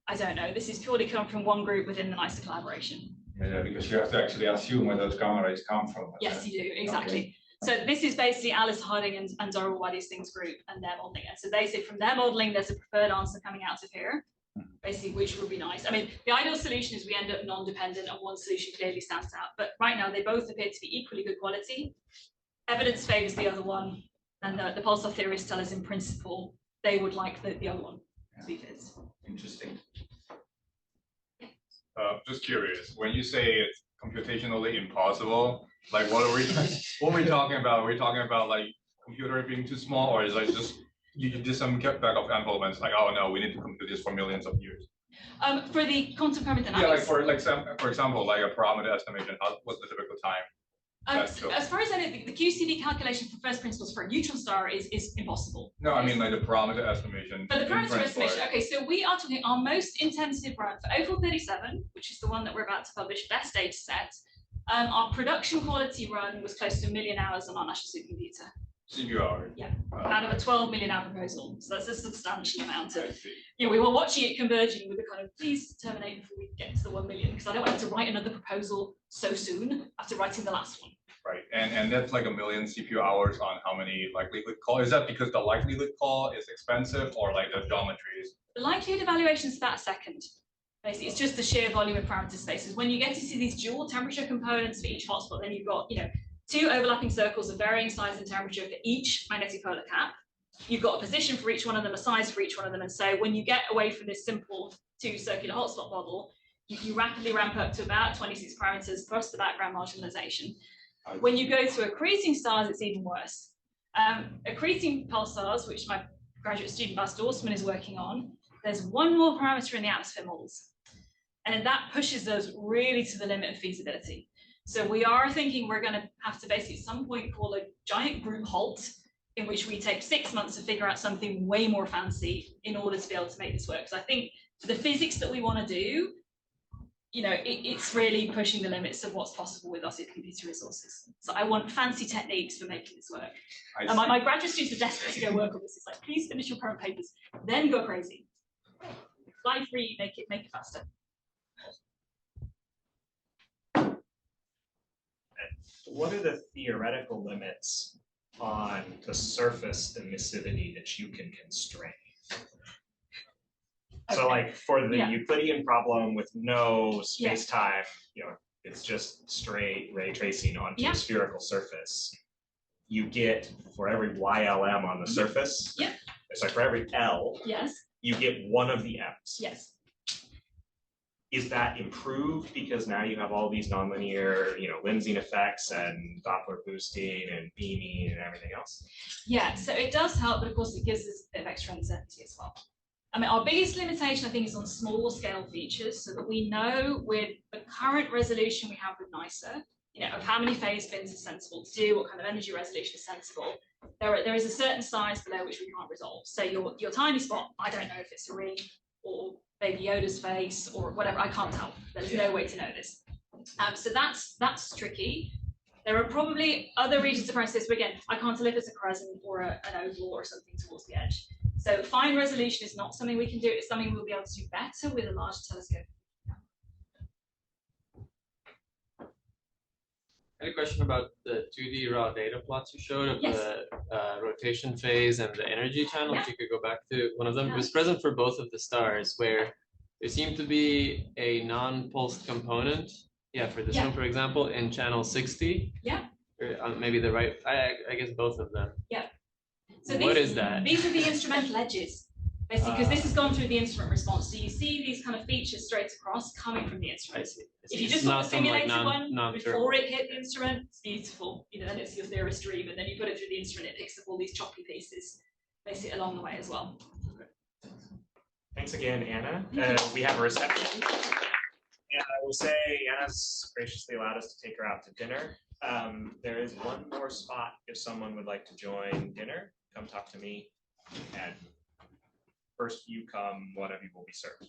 B: I don't know. This is purely come from one group within the NICER collaboration.
D: Yeah, because you have to actually assume where those gamma rays come from.
B: Yes, you do, exactly.
D: Okay.
B: So this is basically Alice Harding and Dora Waddy's group and their modeling. And so they say from their modeling, there's a preferred answer coming out of here, basically, which would be nice. I mean, the ideal solution is we end up non-dependent and one solution clearly stands out. But right now, they both appear to be equally good quality. Evidence favors the other one. And the pulsar theorists tell us in principle, they would like the other one to be fit.
D: Interesting.
E: Just curious, when you say it's computationally impossible, like what are we talking about? Are we talking about like computer being too small, or is like just you did some back of envelope and it's like, oh no, we need to compute this for millions of years?
B: For the quantum parameter dynamics.
E: Yeah, like for example, like a parameter estimation, what's the typical time?
B: As far as I know, the QCD calculation for first principles for a neutron star is impossible.
E: No, I mean like the parameter estimation.
B: For the parameter estimation, okay, so we are talking our most intensive run for O437, which is the one that we're about to publish, best data set. Our production quality run was close to 1 million hours on our national supercomputer.
E: CPU hours.
B: Yeah, out of a 12 million hour proposal. So that's a substantial amount of, we were watching it converging with the kind of, please terminate before we get to the 1 million, because I don't want to write another proposal so soon after writing the last one.
E: Right, and that's like 1 million CPU hours on how many likelihood call? Is that because the likelihood call is expensive, or like the geometry is?
B: The likelihood evaluation is that second. Basically, it's just the sheer volume of parameter spaces. When you get to see these dual temperature components for each hotspot, then you've got, 2 overlapping circles of varying size and temperature for each magnetic polar cap. You've got a position for each one of them, a size for each one of them. And so when you get away from this simple 2 circular hotspot model, you rapidly ramp up to about 26 parameters plus the background marginalization. When you go to accreting stars, it's even worse. Accreting pulsars, which my graduate student Bas Dorsman is working on, there's 1 more parameter in the atmosphere models. And that pushes us really to the limit of feasibility. So we are thinking we're going to have to basically at some point call a giant group halt in which we take 6 months to figure out something way more fancy in order to be able to make this work. So I think for the physics that we want to do, you know, it's really pushing the limits of what's possible with our supercomputer resources. So I want fancy techniques for making this work. And my graduate students are desperate to go work on this. It's like, please finish your current papers, then go crazy. Fly free, make it faster.
A: What are the theoretical limits on the surface emissivity that you can constrain? So
B: Okay.
A: like for the
B: Yeah.
A: Euclidean problem with no space-time, you know, it's just straight ray tracing onto
B: Yeah.
A: a spherical surface. You get for every YLM on the surface,
B: Yeah.
A: so for every L,
B: Yes,
A: you get one of the M's.
B: yes.
A: Is that improved because now you have all these nonlinear, you know, lensing effects and Doppler boosting and beaming and everything else?
B: Yeah, so it does help, but of course it gives us a bit of extra uncertainty as well. I mean, our biggest limitation, I think, is on small scale features, so that we know with the current resolution we have with NICER, you know, of how many phase spins are sensible to do, what kind of energy resolution is sensible. There is a certain size below which we can't resolve. So your tiny spot, I don't know if it's a ring or Baby Yoda's face or whatever, I can't tell. There's no way to know this. So that's tricky. There are probably other regions of parameters, but again, I can't tell if it's a crescent or an oval or something towards the edge. So fine resolution is not something we can do. It's something we'll be able to do better with a larger telescope.
F: I had a question about the 2D raw data plots you showed of
B: Yes.
F: the rotation phase and the energy channel.
B: Yeah.
F: If you could go back to one of them.
B: Yeah.
F: It was present for both of the stars where there seemed to be a non-pulsed component. Yeah, for this
B: Yeah.
F: one, for example, in channel 60.
B: Yeah.
F: Or maybe the right, I guess both of them.
B: So
F: What is that?
B: These are the instrumental edges, basically, because this has gone through the instrument response. So you see these kind of features straight across coming from the
F: I
B: instrument.
F: see.
B: If you
F: It's
B: just saw
F: not
B: the
F: some, like,
B: simulated one
F: non-thermal.
B: before it hit the instrument, it's beautiful. You know, then it's your theorist dream, and then you put it through the instrument, it picks up all these choppy pieces, basically along the way as well.
A: Thanks again, Anna. We have a reception. And I will say Anna's graciously allowed us to take her out to dinner. There is one more spot if someone would like to join dinner. Come talk to me. And first you come, one of you will be served.